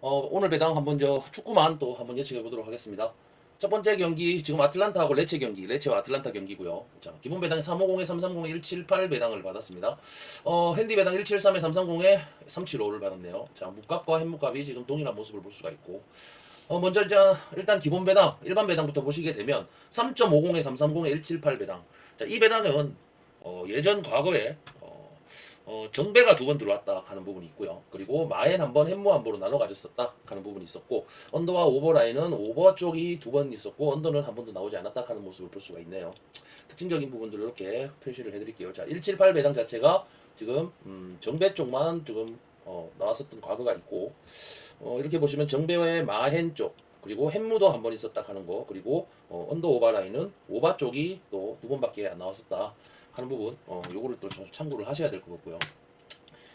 오늘 배당 한번 축구만 또 한번 예측해 보도록 하겠습니다. 첫 번째 경기 지금 아틀란타하고 레체 경기, 레체와 아틀란타 경기고요. 자, 기본 배당 350에 330에 178 배당을 받았습니다. 핸디 배당 173에 330에 375를 받았네요. 자, 묵값과 햇묵값이 지금 동일한 모습을 볼 수가 있고. 먼저 일단 기본 배당, 일반 배당부터 보시게 되면 3.50에 330에 178 배당. 자, 이 배당은 예전 과거에 정배가 두 번 들어왔다 하는 부분이 있고요. 그리고 마엔 한 번, 햄무 한 번으로 나눠 가졌었다 하는 부분이 있었고, 언더와 오버 라인은 오버 쪽이 두 번 있었고, 언더는 한 번도 나오지 않았다 하는 모습을 볼 수가 있네요. 특징적인 부분들을 이렇게 표시를 해드릴게요. 자, 178 배당 자체가 지금 정배 쪽만 지금 나왔었던 과거가 있고, 이렇게 보시면 정배의 마헨 쪽, 그리고 햄무도 한 번 있었다 하는 거, 그리고 언더 오버 라인은 오바 쪽이 또 두 번밖에 안 나왔었다 하는 부분, 요거를 또 참고를 하셔야 될 것 같고요.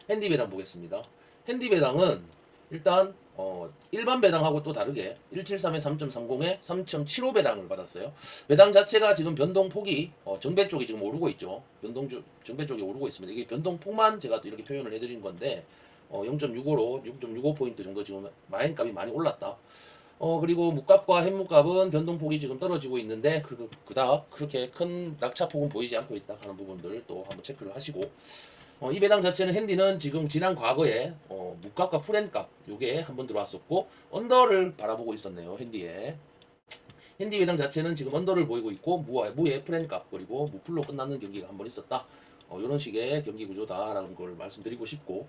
핸디 배당 보겠습니다. 핸디 배당은 일단 일반 배당하고 또 다르게 173에 3.30에 3.75 배당을 받았어요. 배당 자체가 지금 변동폭이 정배 쪽이 지금 오르고 있죠. 정배 쪽이 오르고 있습니다. 이게 변동폭만 제가 또 이렇게 표현을 해드린 건데 0.65로 6.65포인트 정도 지금 마행값이 많이 올랐다. 그리고 묵값과 햇묵값은 변동폭이 지금 떨어지고 있는데 그닥 그렇게 큰 낙차폭은 보이지 않고 있다 하는 부분들 또 한번 체크를 하시고, 이 배당 자체는 핸디는 지금 지난 과거에 묵값과 풀엔값 요게 한번 들어왔었고 언더를 바라보고 있었네요. 핸디 배당 자체는 지금 언더를 보이고 있고 무의 풀엔값 그리고 무풀로 끝나는 경기가 한번 있었다. 이런 식의 경기 구조다라는 걸 말씀드리고 싶고,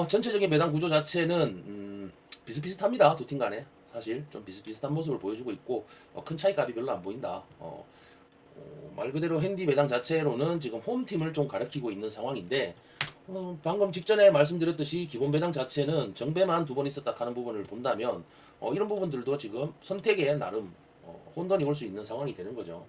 전체적인 배당 구조 자체는 비슷비슷합니다. 두 팀 간에 사실 좀 비슷비슷한 모습을 보여주고 있고, 큰 차이값이 별로 안 보인다. 말 그대로 핸디 배당 자체로는 지금 홈팀을 좀 가리키고 있는 상황인데, 방금 직전에 말씀드렸듯이 기본 배당 자체는 정배만 두 번 있었다 하는 부분을 본다면 이런 부분들도 지금 선택에 나름 혼돈이 올 수 있는 상황이 되는 거죠.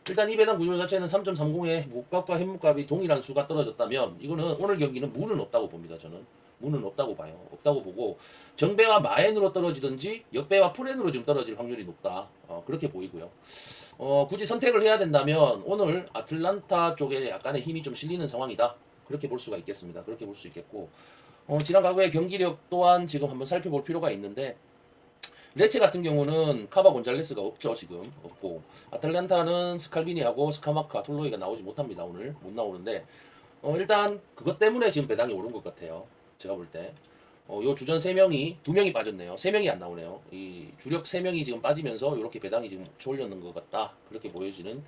일단 이 배당 구조 자체는 3.30에 묵값과 햇묵값이 동일한 수가 떨어졌다면 이거는 오늘 경기는 무는 없다고 봅니다. 저는 무는 없다고 봐요. 없다고 보고 정배와 마엔으로 떨어지든지 역배와 풀엔으로 지금 떨어질 확률이 높다. 그렇게 보이고요. 굳이 선택을 해야 된다면 오늘 아틀란타 쪽에 약간의 힘이 좀 실리는 상황이다. 그렇게 볼 수가 있겠습니다. 그렇게 볼 수 있겠고, 지난 과거의 경기력 또한 지금 한번 살펴볼 필요가 있는데, 레체 같은 경우는 카바 곤잘레스가 없죠. 지금 없고, 아틀란타는 스칼비니하고 스카마카 톨로이가 나오지 못합니다. 오늘 못 나오는데, 일단 그것 때문에 지금 배당이 오른 것 같아요. 제가 볼 때. 요 주전 3명이 2명이 빠졌네요. 3명이 안 나오네요. 이 주력 3명이 지금 빠지면서 이렇게 배당이 지금 올렸는 것 같다. 그렇게 보여지는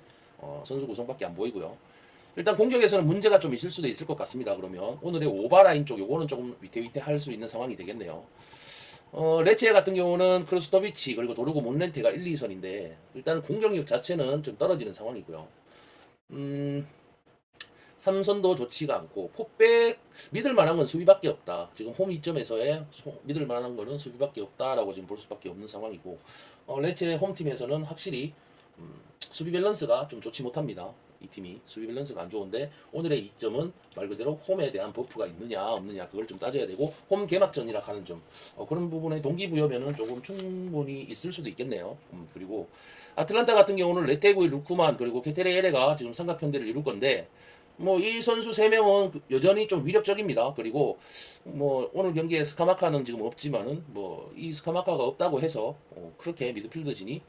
선수 구성밖에 안 보이고요. 일단 공격에서는 문제가 좀 있을 수도 있을 것 같습니다. 그러면 오늘의 오바라인 쪽 요거는 조금 위태위태할 수 있는 상황이 되겠네요. 레체 같은 경우는 크로스토비치 그리고 도르고 몬렌테가 1, 2선인데 일단 공격력 자체는 좀 떨어지는 상황이고요. 삼선도 좋지가 않고 포백 믿을 만한 건 수비밖에 없다. 지금 홈 이점에서의 믿을 만한 거는 수비밖에 없다라고 지금 볼 수밖에 없는 상황이고, 레체 홈팀에서는 확실히 수비 밸런스가 좀 좋지 못합니다. 이 팀이 수비 밸런스가 안 좋은데 오늘의 이점은 말 그대로 홈에 대한 버프가 있느냐 없느냐 그걸 좀 따져야 되고, 홈 개막전이라 하는 점, 그런 부분에 동기부여면은 조금 충분히 있을 수도 있겠네요. 그리고 아틀란타 같은 경우는 레테구이 루크만 그리고 케테레에레가 지금 삼각편대를 이룰 건데, 뭐 이 선수 3명은 여전히 좀 위력적입니다. 그리고 뭐 오늘 경기에 스카마카는 지금 없지만은 뭐 이 스카마카가 없다고 해서 그렇게 미드필더진이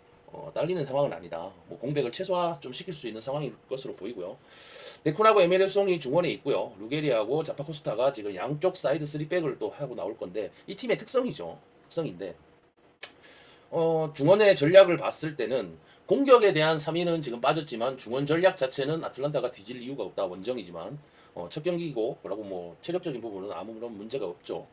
딸리는 상황은 아니다. 뭐 공백을 최소화 좀 시킬 수 있는 상황일 것으로 보이고요. 데쿤하고 에메르송이 중원에 있고요. 루게리하고 자파코스타가 지금 양쪽 사이드 3백을 또 하고 나올 건데, 이 팀의 특성이죠. 특성인데 중원의 전략을 봤을 때는 공격에 대한 3위는 지금 빠졌지만 중원 전략 자체는 아틀란타가 뒤질 이유가 없다. 원정이지만 첫 경기고 그러고 뭐 체력적인 부분은 아무런 문제가 없죠.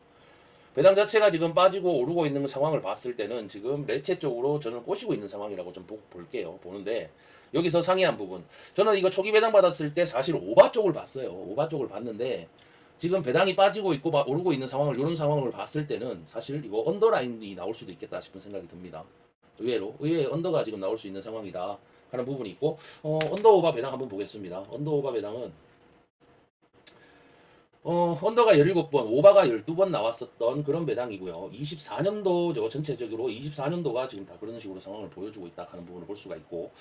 배당 자체가 지금 빠지고 오르고 있는 상황을 봤을 때는 지금 레체 쪽으로 저는 꼬시고 있는 상황이라고 좀 볼게요. 보는데 여기서 상이한 부분, 저는 이거 초기 배당 받았을 때 사실 오바 쪽을 봤어요. 오바 쪽을 봤는데 지금 배당이 빠지고 있고 오르고 있는 상황을, 이런 상황을 봤을 때는 사실 이거 언더라인이 나올 수도 있겠다 싶은 생각이 듭니다. 의외의 언더가 지금 나올 수 있는 상황이다 하는 부분이 있고, 언더 오바 배당 한번 보겠습니다. 언더 오바 배당은 언더가 17번, 오바가 12번 나왔었던 그런 배당이고요. 24년도죠. 전체적으로 24년도가 지금 다 그런 식으로 상황을 보여주고 있다 하는 부분을 볼 수가 있고,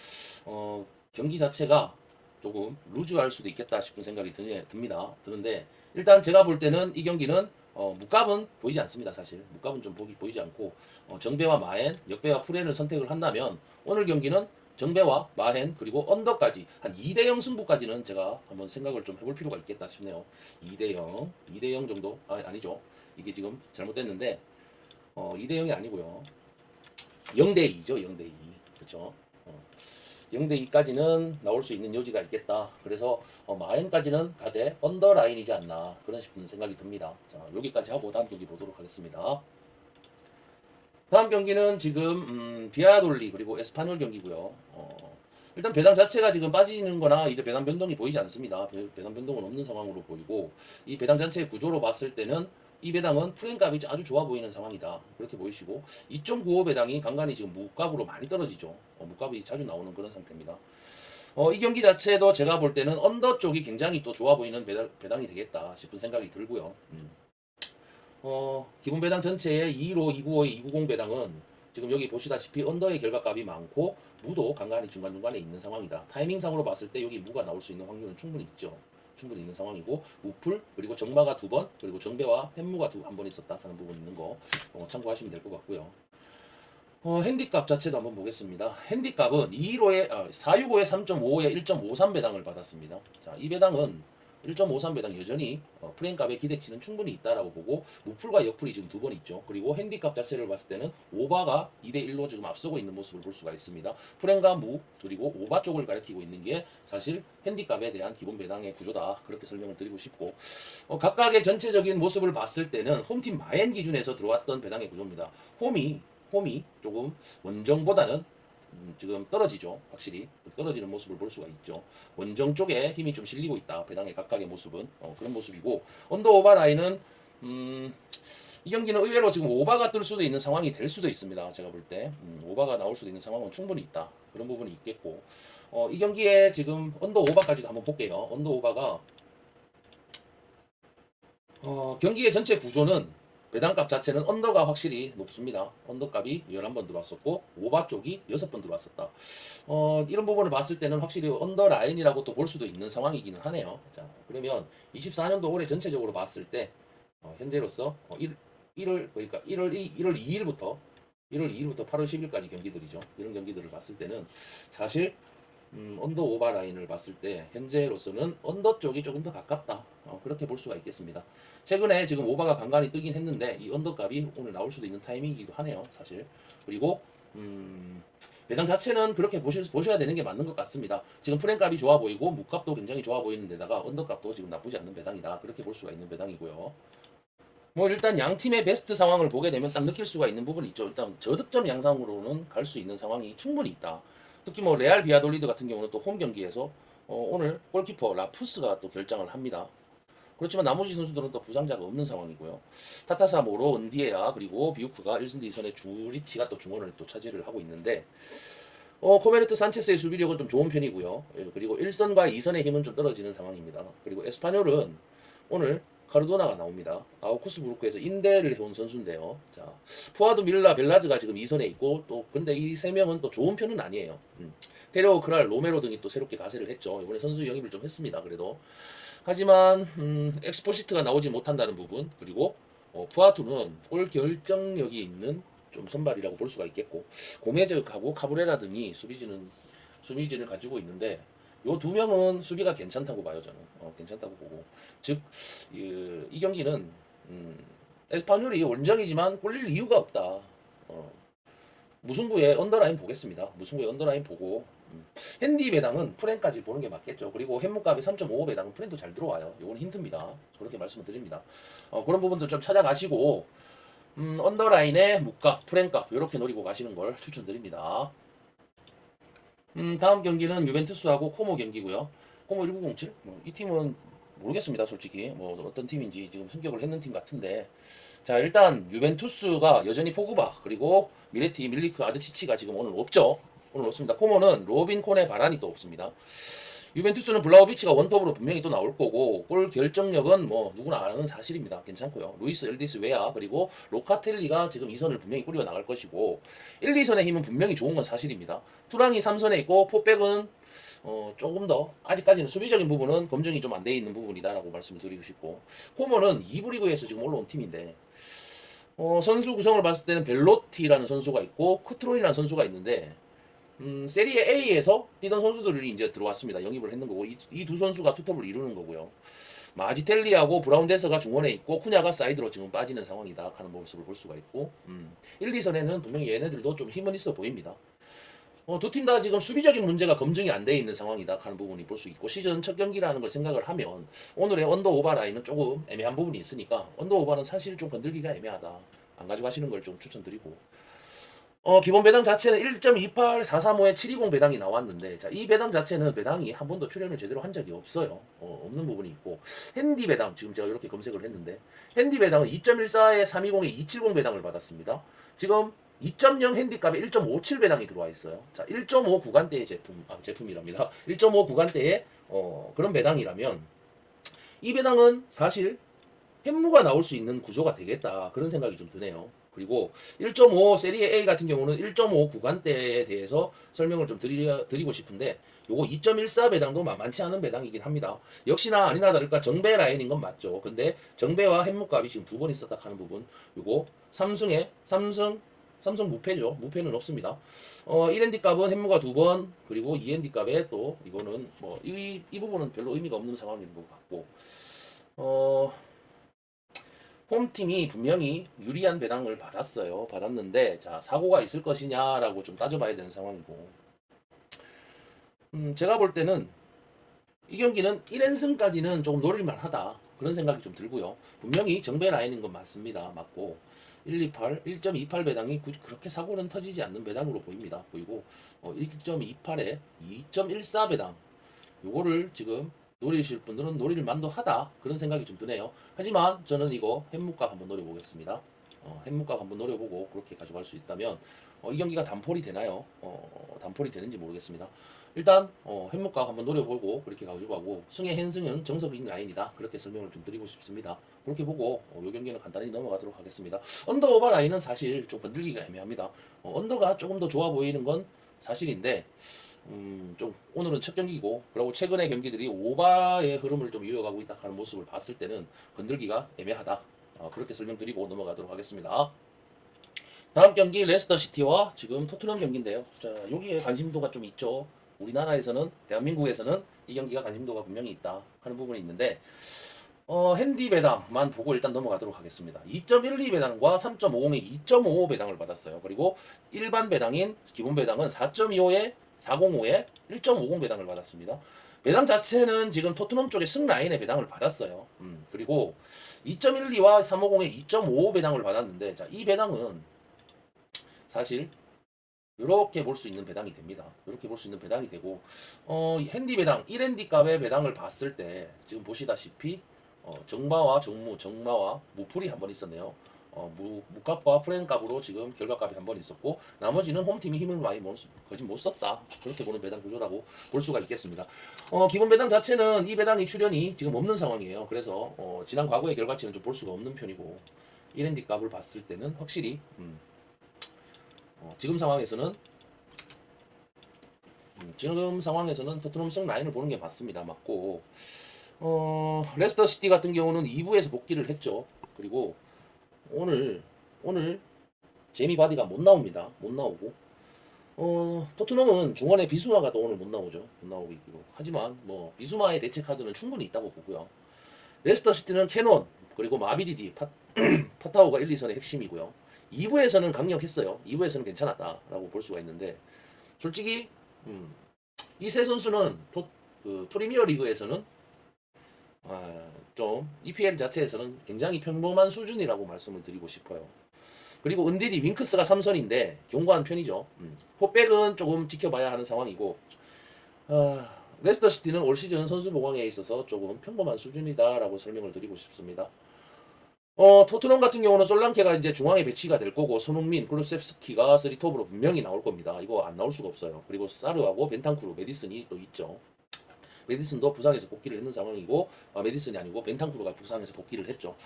경기 자체가 조금 루즈할 수도 있겠다 싶은 생각이 듭니다. 드는데 일단 제가 볼 때는 이 경기는 무값은 보이지 않습니다. 사실 무값은 좀 보이지 않고 정배와 마엔, 역배와 프렌을 선택을 한다면 오늘 경기는 정배와 마헨 그리고 언더까지 한 2대0 승부까지는 제가 한번 생각을 좀 해볼 필요가 있겠다 싶네요. 2대0 정도 아니죠. 이게 지금 잘못됐는데 2대0이 아니고요. 0대2죠. 0대2 그렇죠. 0대2까지는 나올 수 있는 여지가 있겠다. 그래서 마엔까지는 가되 언더라인이지 않나 그런 싶은 생각이 듭니다. 자, 여기까지 하고 다음 경기 보도록 하겠습니다. 다음 경기는 지금 비아돌리 그리고 에스파뇰 경기고요. 일단 배당 자체가 지금 빠지는 거나 이제 배당 변동이 보이지 않습니다. 배당 변동은 없는 상황으로 보이고 이 배당 자체의 구조로 봤을 때는 이 배당은 프레임값이 아주 좋아 보이는 상황이다. 그렇게 보이시고 2.95 배당이 간간히 지금 무값으로 많이 떨어지죠. 무값이 자주 나오는 그런 상태입니다. 이 경기 자체도 제가 볼 때는 언더 쪽이 굉장히 또 좋아 보이는 배당이 되겠다 싶은 생각이 들고요. 기본 배당 전체의 215, 295, 290 배당은 지금 여기 보시다시피 언더의 결과값이 많고 무도 간간히 중간중간에 있는 상황이다. 타이밍상으로 봤을 때 여기 무가 나올 수 있는 확률은 충분히 있죠. 충분히 있는 상황이고 무풀 그리고 정마가 2번 그리고 정배와 햇무가 한 번 있었다 하는 부분 있는 거 참고하시면 될 것 같고요. 핸디값 자체도 한번 보겠습니다. 핸디값은 465에 3.55에 1.53 배당을 받았습니다. 자, 이 배당은 1.53 배당 여전히 프레임값의 기대치는 충분히 있다라고 보고 무풀과 역풀이 지금 2번 있죠. 그리고 핸디값 자체를 봤을 때는 오바가 2대1로 지금 앞서고 있는 모습을 볼 수가 있습니다. 프레임과 무 그리고 오바 쪽을 가리키고 있는 게 사실 핸디값에 대한 기본 배당의 구조다. 그렇게 설명을 드리고 싶고 각각의 전체적인 모습을 봤을 때는 홈팀 마엔 기준에서 들어왔던 배당의 구조입니다. 홈이 조금 원정보다는 지금 떨어지죠. 확실히 떨어지는 모습을 볼 수가 있죠. 원정 쪽에 힘이 좀 실리고 있다. 배당의 각각의 모습은 그런 모습이고 언더 오바 라인은 이 경기는 의외로 지금 오바가 뜰 수도 있는 상황이 될 수도 있습니다. 제가 볼 때 오바가 나올 수도 있는 상황은 충분히 있다. 그런 부분이 있겠고 이 경기에 지금 언더 오바까지도 한번 볼게요. 언더 오바가 경기의 전체 구조는 배당값 자체는 언더가 확실히 높습니다. 언더값이 11번 들어왔었고 오바 쪽이 6번 들어왔었다. 이런 부분을 봤을 때는 확실히 언더 라인이라고 또 볼 수도 있는 상황이기는 하네요. 자, 그러면 24년도 올해 전체적으로 봤을 때 현재로서 1월 2일부터 8월 10일까지 경기들이죠. 이런 경기들을 봤을 때는 사실 언더 오바 라인을 봤을 때 현재로서는 언더 쪽이 조금 더 가깝다. 그렇게 볼 수가 있겠습니다. 최근에 지금 오바가 간간히 뜨긴 했는데 이 언더 값이 오늘 나올 수도 있는 타이밍이기도 하네요. 사실. 그리고 배당 자체는 그렇게 보셔야 되는 게 맞는 것 같습니다. 지금 프레임 값이 좋아 보이고 무값도 굉장히 좋아 보이는 데다가 언더 값도 지금 나쁘지 않는 배당이다. 그렇게 볼 수가 있는 배당이고요. 뭐 일단 양 팀의 베스트 상황을 보게 되면 딱 느낄 수가 있는 부분이 있죠. 일단 저득점 양상으로는 갈 수 있는 상황이 충분히 있다. 특히 뭐 레알 비아돌리드 같은 경우는 또 홈 경기에서 오늘 골키퍼 라푸스가 또 결장을 합니다. 그렇지만 나머지 선수들은 또 부상자가 없는 상황이고요. 타타사, 모로, 은디에야 그리고 비우크가 1선, 2선의 주리치가 또 중원을 또 차지를 하고 있는데 코메르트 산체스의 수비력은 좀 좋은 편이고요. 그리고 1선과 2선의 힘은 좀 떨어지는 상황입니다. 그리고 에스파뇰은 오늘 카르도나가 나옵니다. 아우쿠스부르크에서 인대를 해온 선수인데요. 자, 푸아드, 밀라, 벨라즈가 지금 2선에 있고 또 근데 이 세 명은 또 좋은 편은 아니에요. 테레오, 크랄, 로메로 등이 또 새롭게 가세를 했죠. 이번에 선수 영입을 좀 했습니다. 그래도 하지만 엑스포시트가 나오지 못한다는 부분 그리고 푸아투는 골 결정력이 있는 좀 선발이라고 볼 수가 있겠고 고메즈하고 카브레라 등이 수비진을 가지고 있는데 요 두 명은 수비가 괜찮다고 봐요 저는 괜찮다고 보고 즉 이 경기는 에스파뇰이 원정이지만 꼴릴 이유가 없다. 무승부의 언더라인 보겠습니다. 무승부의 언더라인 보고 핸디 배당은 프렌까지 보는 게 맞겠죠. 그리고 햇무값이 3.55 배당은 프렌도 잘 들어와요. 이건 힌트입니다. 그렇게 말씀을 드립니다. 그런 부분들 좀 찾아가시고 언더라인의 무값, 프렌값 이렇게 노리고 가시는 걸 추천드립니다. 다음 경기는 유벤투스하고 코모 경기고요. 코모 1907. 이 팀은 모르겠습니다. 솔직히 뭐 어떤 팀인지 지금 승격을 했는 팀 같은데 자 일단 유벤투스가 여전히 포그바 그리고 미레티, 밀리크, 아드치치가 지금 오늘 없죠. 오늘 없습니다. 코모는 로빈 콘의 바란이 또 없습니다. 유벤투스는 블라우비치가 원톱으로 분명히 또 나올 거고 골 결정력은 뭐 누구나 아는 사실입니다. 괜찮고요. 루이스 엘디스 웨아 그리고 로카텔리가 지금 2선을 분명히 꾸려 나갈 것이고 1, 2선의 힘은 분명히 좋은 건 사실입니다. 투랑이 3선에 있고 포백은 조금 더 아직까지는 수비적인 부분은 검증이 좀 안 돼 있는 부분이다라고 말씀을 드리고 싶고, 코모는 2부 리그에서 지금 올라온 팀인데 선수 구성을 봤을 때는 벨로티라는 선수가 있고 크트론이라는 선수가 있는데 세리에 A에서 뛰던 선수들이 이제 들어왔습니다. 영입을 했는 거고 이 두 선수가 투톱을 이루는 거고요. 마지텔리하고 브라운데서가 중원에 있고 쿠냐가 사이드로 지금 빠지는 상황이다 하는 모습을 볼 수가 있고 1, 2선에는 분명히 얘네들도 좀 힘은 있어 보입니다. 두 팀 다 지금 수비적인 문제가 검증이 안 돼 있는 상황이다 하는 부분이 볼 수 있고 시즌 첫 경기라는 걸 생각을 하면 오늘의 언더 오버 라인은 조금 애매한 부분이 있으니까 언더 오버는 사실 좀 건들기가 애매하다. 안 가져가시는 걸 좀 추천드리고 기본 배당 자체는 1.28435에 720 배당이 나왔는데 자, 이 배당 자체는 배당이 한 번도 출연을 제대로 한 적이 없어요. 없는 부분이 있고 핸디 배당 지금 제가 이렇게 검색을 했는데 핸디 배당은 2.14에 320에 270 배당을 받았습니다. 지금 2.0 핸디값에 1.57 배당이 들어와 있어요. 자, 1.5 구간대의 제품이랍니다. 1.5 구간대의 그런 배당이라면 이 배당은 사실 햄무가 나올 수 있는 구조가 되겠다 그런 생각이 좀 드네요. 그리고 1.5 세리에 A 같은 경우는 1.5 구간대에 대해서 설명을 좀 드리고 싶은데 요거 2.14 배당도 만만치 않은 배당이긴 합니다. 역시나 아니나 다를까 정배 라인인 건 맞죠. 근데 정배와 햄무값이 지금 두 번 있었다 하는 부분 요거 삼성 무패죠. 무패는 없습니다. 1엔디 값은 햄무가 두 번 그리고 2엔디 값에 또 이거는 뭐 이 부분은 별로 의미가 없는 상황인 것 같고 홈팀이 분명히 유리한 배당을 받았어요. 받았는데 자 사고가 있을 것이냐라고 좀 따져봐야 되는 상황이고 제가 볼 때는 이 경기는 1연승까지는 조금 노릴만하다 그런 생각이 좀 들고요. 분명히 정배 라인인 건 맞습니다. 맞고 1.28 배당이 굳이 그렇게 사고는 터지지 않는 배당으로 보이고 1.28에 2.14 배당 요거를 지금 노리실 분들은 노릴 만도 하다 그런 생각이 좀 드네요. 하지만 저는 이거 햄묵값 한번 노려보겠습니다. 햄묵값 한번 노려보고 그렇게 가져갈 수 있다면 이 경기가 단폴이 되나요? 단폴이 되는지 모르겠습니다. 일단 햄묵값 한번 노려보고 그렇게 가져가고 승의 헨승은 정석인 라인이다 그렇게 설명을 좀 드리고 싶습니다. 그렇게 보고 이 경기는 간단히 넘어가도록 하겠습니다. 언더 오버 라인은 사실 좀 건들기가 애매합니다. 언더가 조금 더 좋아 보이는 건 사실인데 좀 오늘은 첫 경기고 그리고 최근의 경기들이 오바의 흐름을 좀 이어가고 있다 하는 모습을 봤을 때는 건들기가 애매하다. 그렇게 설명드리고 넘어가도록 하겠습니다. 다음 경기 레스터 시티와 지금 토트넘 경기인데요. 자, 여기에 관심도가 좀 있죠. 우리나라에서는 대한민국에서는 이 경기가 관심도가 분명히 있다 하는 부분이 있는데 핸디 배당만 보고 일단 넘어가도록 하겠습니다. 2.12 배당과 3.50에 2.55 배당을 받았어요. 그리고 일반 배당인 기본 배당은 4.25에 405에 1.50 배당을 받았습니다. 배당 자체는 지금 토트넘 쪽에 승라인에 배당을 받았어요. 그리고 2.12와 350에 2.55 배당을 받았는데 자, 이 배당은 사실 이렇게 볼 수 있는 배당이 됩니다. 이렇게 볼 수 있는 배당이 되고 핸디 배당 1핸디 값의 배당을 봤을 때 지금 보시다시피 정마와 정무, 정마와 무풀이 한 번 있었네요. 무값과 프렌값으로 지금 결과값이 한 번 있었고 나머지는 홈팀이 힘을 많이 거의 못 썼다. 그렇게 보는 배당 구조라고 볼 수가 있겠습니다. 기본 배당 자체는 이 배당이 출연이 지금 없는 상황이에요. 그래서 지난 과거의 결과치는 좀 볼 수가 없는 편이고 1핸디 값을 봤을 때는 확실히 지금 상황에서는 토트넘 승 라인을 보는 게 맞습니다. 맞고 레스터 시티 같은 경우는 2부에서 복귀를 했죠. 그리고 오늘 제미 바디가 못 나옵니다. 못 나오고 토트넘은 중원에 비수마가 또 오늘 못 나오죠. 못 나오고 있고 하지만 뭐 비수마의 대체 카드는 충분히 있다고 보고요. 레스터 시티는 캐논 그리고 마비디디 파타오가 1, 2선의 핵심이고요. 2부에서는 강력했어요. 2부에서는 괜찮았다라고 볼 수가 있는데 솔직히 이 세 선수는 그 프리미어 리그에서는 좀 EPL 자체에서는 굉장히 평범한 수준이라고 말씀을 드리고 싶어요. 그리고 은디디 윙크스가 3선인데 견고한 편이죠. 포백은 조금 지켜봐야 하는 상황이고 레스터 시티는 올 시즌 선수 보강에 있어서 조금 평범한 수준이다라고 설명을 드리고 싶습니다. 토트넘 같은 경우는 솔랑케가 이제 중앙에 배치가 될 거고 손흥민, 클루셉스키가 3톱으로 분명히 나올 겁니다. 이거 안 나올 수가 없어요. 그리고 사르하고 벤탄쿠르, 메디슨이 또 있죠. 메디슨도 부상에서 복귀를 했는 상황이고 메디슨이 아니고 벤탄쿠르가 부상에서 복귀를 했죠.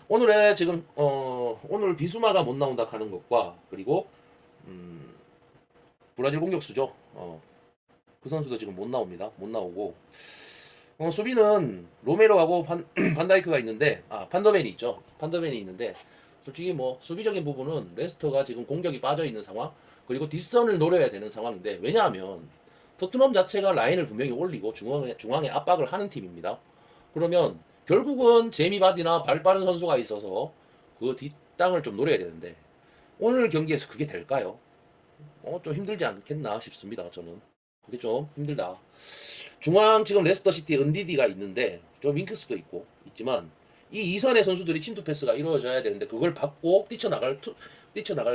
오늘의 지금 오늘 비수마가 못 나온다 하는 것과 그리고 브라질 공격수죠. 그 선수도 지금 못 나옵니다. 못 나오고 수비는 로메로하고 반다이크가 있는데 판더벤이 있죠. 판더벤이 있는데 솔직히 뭐 수비적인 부분은 레스터가 지금 공격이 빠져 있는 상황 그리고 뒷선을 노려야 되는 상황인데 왜냐하면 토트넘 자체가 라인을 분명히 올리고 중앙에 압박을 하는 팀입니다. 그러면 결국은 제미 바디나 발 빠른 선수가 있어서 그 뒷땅을 좀 노려야 되는데 오늘 경기에서 그게 될까요? 좀 힘들지 않겠나 싶습니다. 저는 그게 좀 힘들다. 중앙 지금 레스터 시티 은디디가 있는데 좀 윙크스도 있지만 이 이선의 선수들이 침투 패스가 이루어져야 되는데 그걸 받고 뛰쳐나갈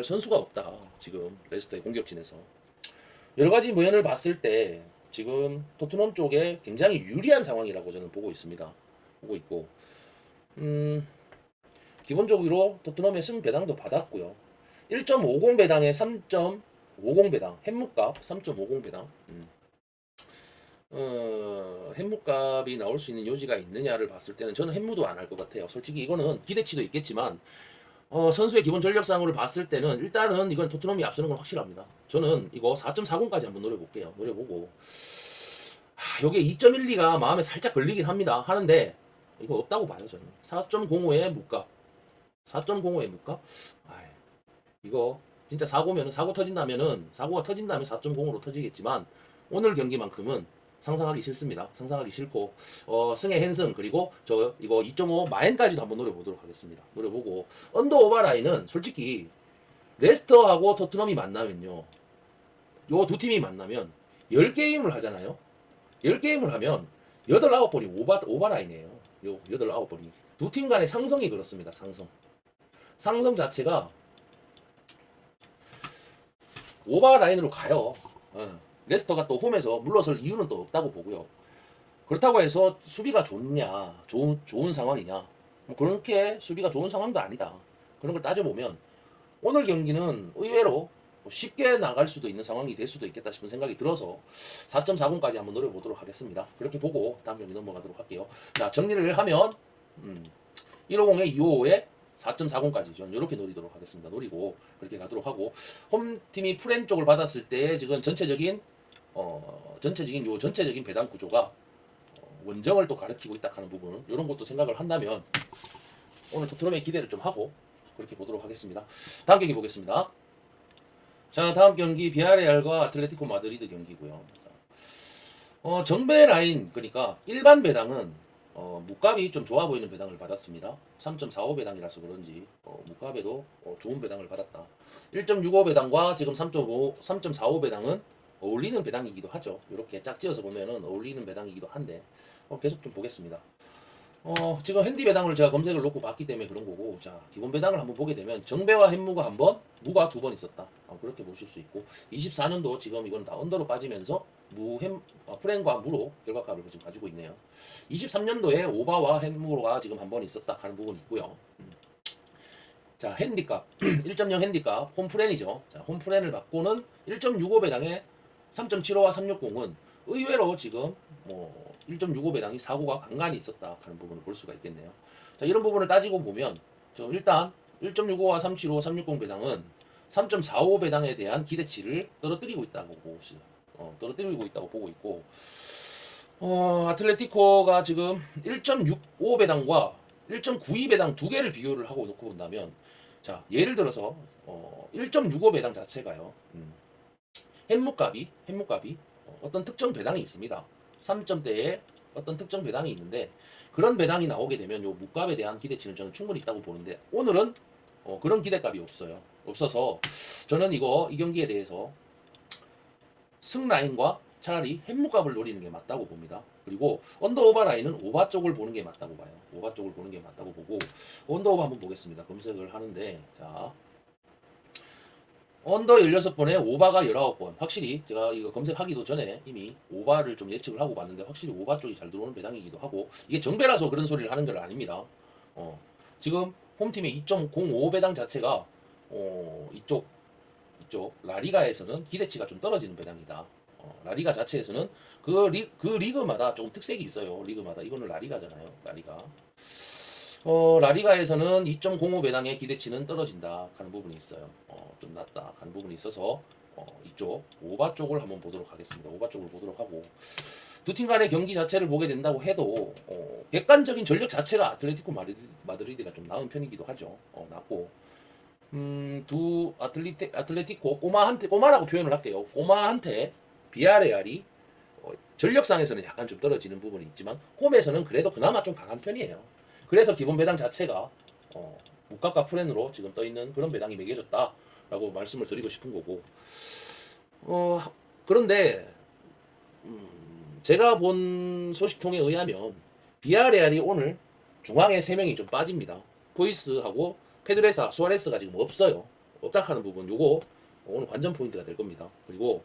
선수가 없다. 지금 레스터의 공격진에서 여러 가지 면을 봤을 때 지금 토트넘 쪽에 굉장히 유리한 상황이라고 저는 보고 있습니다. 보고 있고 기본적으로 토트넘의 승 배당도 받았고요. 1.50 배당에 3.50 배당 햇묵값 3.50 배당 햇무값이 나올 수 있는 요지가 있느냐를 봤을 때는 저는 햇무도 안 할 것 같아요. 솔직히 이거는 기대치도 있겠지만 선수의 기본 전력상으로 봤을 때는 일단은 이건 토트넘이 앞서는 건 확실합니다. 저는 이거 4.40까지 한번 노려볼게요. 노려보고 요게 2.12가 마음에 살짝 걸리긴 합니다. 하는데 이거 없다고 봐요. 저는 4.05의 무값 4.05의 무값 이거 진짜 사고가 터진다면 4.0으로 터지겠지만 오늘 경기만큼은 상상하기 싫습니다. 상상하기 싫고 승의 핸승 그리고 이거 2.5 마엔까지도 한번 노려보도록 하겠습니다. 노려보고 언더 오버라인은 솔직히 레스터하고 토트넘이 만나면요. 요 두 팀이 만나면 10게임을 하잖아요. 10게임을 하면 8, 9번이 오버라인이에요. 요 8, 9번이. 두 팀 간의 상성이 그렇습니다. 상성 자체가 오버라인으로 가요. 레스터가 또 홈에서 물러설 이유는 또 없다고 보고요. 그렇다고 해서 수비가 좋은 상황이냐? 뭐 그렇게 수비가 좋은 상황도 아니다. 그런 걸 따져보면 오늘 경기는 의외로 쉽게 나갈 수도 있는 상황이 될 수도 있겠다 싶은 생각이 들어서 4.40까지 한번 노려보도록 하겠습니다. 그렇게 보고 다음 경기 넘어가도록 할게요. 자, 정리를 하면 150에 255에 4.40까지 저는 이렇게 노리도록 하겠습니다. 노리고 그렇게 가도록 하고 홈팀이 프렌 쪽을 받았을 때 지금 전체적인 배당 구조가 원정을 또 가리키고 있다 하는 부분 이런 것도 생각을 한다면 오늘 토트넘의 기대를 좀 하고 그렇게 보도록 하겠습니다. 다음 경기 보겠습니다. 자, 다음 경기 비아레알과 아틀레티코 마드리드 경기고요. 정배 라인 그러니까 일반 배당은 무값이 좀 좋아 보이는 배당을 받았습니다. 3.45 배당이라서 그런지 무값에도 좋은 배당을 받았다. 1.65 배당과 지금 3.45 배당은 어울리는 배당이기도 하죠. 이렇게 짝지어서 보면은 어울리는 배당이기도 한데 계속 좀 보겠습니다. 지금 핸디 배당을 제가 검색을 놓고 봤기 때문에 그런 거고, 자, 기본 배당을 한번 보게 되면 정배와 햇무가 한 번, 무가 두 번 있었다. 그렇게 보실 수 있고, 24년도 지금 이건 다 언더로 빠지면서 프렌과 무로 결과값을 지금 가지고 있네요. 23년도에 오바와 햇무가 지금 한 번 있었다 하는 부분이 있고요. 자, 핸디값 1.0 핸디값 홈프렌이죠. 자, 홈프렌을 받고는 1.65 배당에 3.75와 360은 의외로 지금 1.65 배당이 사고가 간간히 있었다 하는 부분을 볼 수가 있겠네요. 자, 이런 부분을 따지고 보면 일단 1.65와 375, 360 배당은 3.45 배당에 대한 기대치를 떨어뜨리고 있다고 보고 있고 아틀레티코가 지금 1.65 배당과 1.92 배당 두 개를 비교를 하고 놓고 본다면 자, 예를 들어서 1.65 배당 자체가요. 햇무값이 어떤 특정 배당이 있습니다. 3점대에 어떤 특정 배당이 있는데 그런 배당이 나오게 되면 요 무값에 대한 기대치는 저는 충분히 있다고 보는데 오늘은 그런 기대값이 없어서 저는 이 경기에 대해서 승라인과 차라리 햇무값을 노리는 게 맞다고 봅니다. 그리고 언더오버 라인은 오바 쪽을 보는 게 맞다고 봐요. 오바 쪽을 보는 게 맞다고 보고 언더오버 한번 보겠습니다. 검색을 하는데 자, 언더 16번에 오바가 19번. 확실히 제가 이거 검색하기도 전에 이미 오바를 좀 예측을 하고 봤는데 확실히 오바 쪽이 잘 들어오는 배당이기도 하고 이게 정배라서 그런 소리를 하는 건 아닙니다. 지금 홈팀의 2.05 배당 자체가 이쪽 라리가에서는 기대치가 좀 떨어지는 배당이다. 라리가 자체에서는 그 리그마다 조금 특색이 있어요. 리그마다 이거는 라리가잖아요. 라리가에서는 2.05 배당의 기대치는 떨어진다 하는 부분이 있어요. 좀 낮다 하는 부분이 있어서 이쪽 오바 쪽을 한번 보도록 하겠습니다. 오바 쪽을 보도록 하고 두 팀 간의 경기 자체를 보게 된다고 해도 객관적인 전력 자체가 아틀레티코 마드리드가 좀 나은 편이기도 하죠. 낮고 두 아틀레티코 꼬마라고 표현을 할게요. 꼬마한테 비아레알이 전력상에서는 약간 좀 떨어지는 부분이 있지만 홈에서는 그래도 그나마 좀 강한 편이에요. 그래서 기본 배당 자체가 무값과 프렌으로 지금 떠 있는 그런 배당이 매겨졌다라고 말씀을 드리고 싶은 거고. 그런데 제가 본 소식통에 의하면 비아레알이 오늘 중앙에 3명이 좀 빠집니다. 포이스하고 페드레사, 수아레스가 지금 없어요. 없다 하는 부분 요거 오늘 관전 포인트가 될 겁니다. 그리고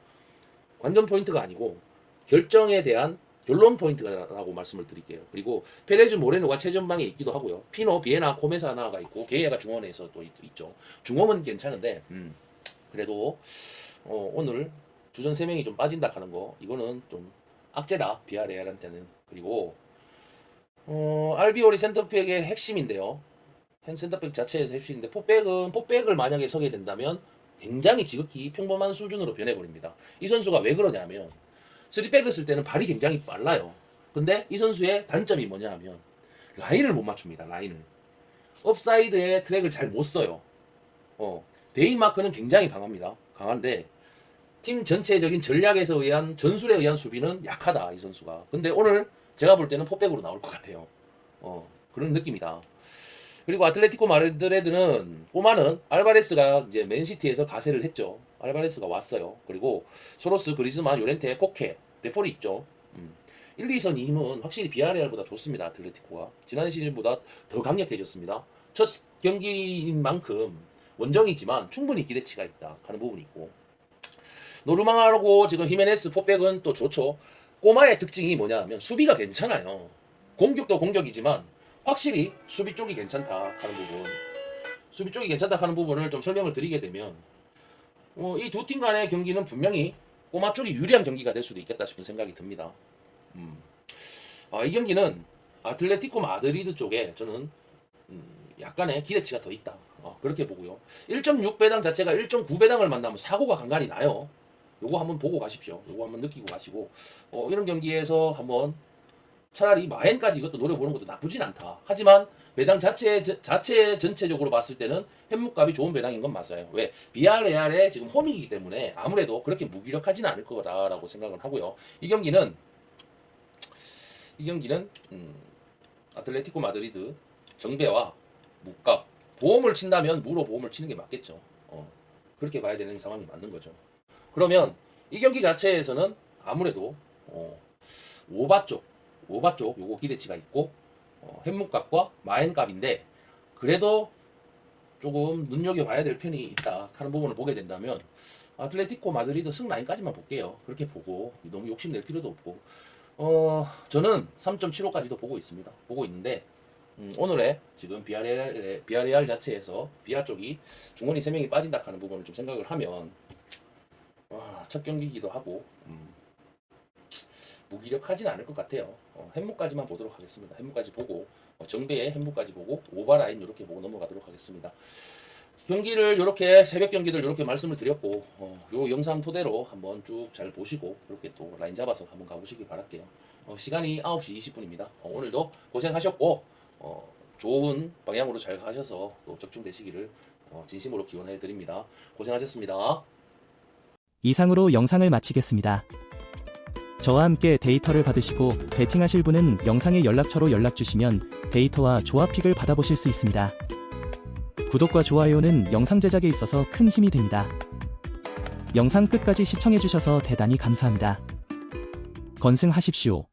관전 포인트가 아니고 결정에 대한 결론 포인트라고 말씀을 드릴게요. 그리고 페레즈 모레노가 최전방에 있기도 하고요. 피노, 비에나, 코메사나가 있고 게이아가 중원에서 또 있죠. 중원은 괜찮은데 그래도 오늘 주전 3명이 좀 빠진다 하는 거 이거는 좀 악재다 비아레알한테는. 그리고 알비올이 센터백의 핵심인데요. 센터백 자체에서 핵심인데 포백을 만약에 서게 된다면 굉장히 지극히 평범한 수준으로 변해버립니다. 이 선수가 왜 그러냐면 3백을 쓸 때는 발이 굉장히 빨라요. 근데 이 선수의 단점이 뭐냐 하면 라인을 못 맞춥니다. 라인을. 업사이드에 트랙을 잘 못 써요. 데이마크는 굉장히 강합니다. 강한데 팀 전체적인 전략에서 의한 전술에 의한 수비는 약하다 이 선수가. 근데 오늘 제가 볼 때는 포백으로 나올 것 같아요. 그런 느낌이다. 그리고 아틀레티코 마드리드는 꼬마는 알바레스가 이제 맨시티에서 가세를 했죠. 알바레스가 왔어요. 그리고 소로스, 그리즈만, 요렌테, 코케, 데폴이 있죠. 1, 2선 힘은 확실히 비아레알보다 좋습니다. 아틀레티코가 지난 시즌보다 더 강력해졌습니다. 첫 경기인 만큼 원정이지만 충분히 기대치가 있다 하는 부분이 있고, 노르망하고 지금 히메네스 포백은 또 좋죠. 꼬마의 특징이 뭐냐 하면 수비가 괜찮아요. 공격도 공격이지만 확실히 수비 쪽이 괜찮다 하는 부분, 수비 쪽이 괜찮다 하는 부분을 좀 설명을 드리게 되면 이 두 팀 간의 경기는 분명히 꼬마 쪽이 유리한 경기가 될 수도 있겠다 싶은 생각이 듭니다. 이 경기는 아틀레티코 마드리드 쪽에 저는 약간의 기대치가 더 있다. 그렇게 보고요. 1.6 배당 자체가 1.9 배당을 만나면 사고가 간간히 나요. 요거 한번 보고 가십시오. 요거 한번 느끼고 가시고 이런 경기에서 한번 차라리 마엔까지 이것도 노려보는 것도 나쁘진 않다. 하지만 배당 자체 전체적으로 봤을 때는 햇묵값이 좋은 배당인 건 맞아요. 왜? 비아레알의 지금 홈이기 때문에 아무래도 그렇게 무기력하지는 않을 거다라고 생각을 하고요. 이 경기는 아틀레티코 마드리드 정배와 무값 보험을 친다면 무로 보험을 치는 게 맞겠죠. 그렇게 봐야 되는 상황이 맞는 거죠. 그러면 이 경기 자체에서는 아무래도 오바 쪽 요거 기대치가 있고 햇묵값과 마엔값인데 그래도 조금 눈여겨봐야 될 편이 있다 하는 부분을 보게 된다면 아틀레티코 마드리드 승 라인까지만 볼게요. 그렇게 보고 너무 욕심낼 필요도 없고 저는 3.75까지도 보고 있습니다. 보고 있는데 오늘의 지금 비아레알 자체에서 비아 쪽이 중원이 3명이 빠진다 하는 부분을 좀 생각을 하면 첫 경기이기도 하고 무기력하진 않을 것 같아요. 햄무까지만 보도록 하겠습니다. 햄무까지 보고 정배의 햄무까지 보고 오버라인 이렇게 보고 넘어가도록 하겠습니다. 경기를 이렇게 새벽 경기들 이렇게 말씀을 드렸고 요 영상 토대로 한번 쭉 잘 보시고 이렇게 또 라인 잡아서 한번 가보시길 바랄게요. 시간이 9시 20분입니다. 오늘도 고생하셨고 좋은 방향으로 잘 가셔서 또 적중되시기를 진심으로 기원해 드립니다. 고생하셨습니다. 이상으로 영상을 마치겠습니다. 저와 함께 데이터를 받으시고 베팅하실 분은 영상의 연락처로 연락주시면 데이터와 조합픽을 받아보실 수 있습니다. 구독과 좋아요는 영상 제작에 있어서 큰 힘이 됩니다. 영상 끝까지 시청해주셔서 대단히 감사합니다. 건승하십시오.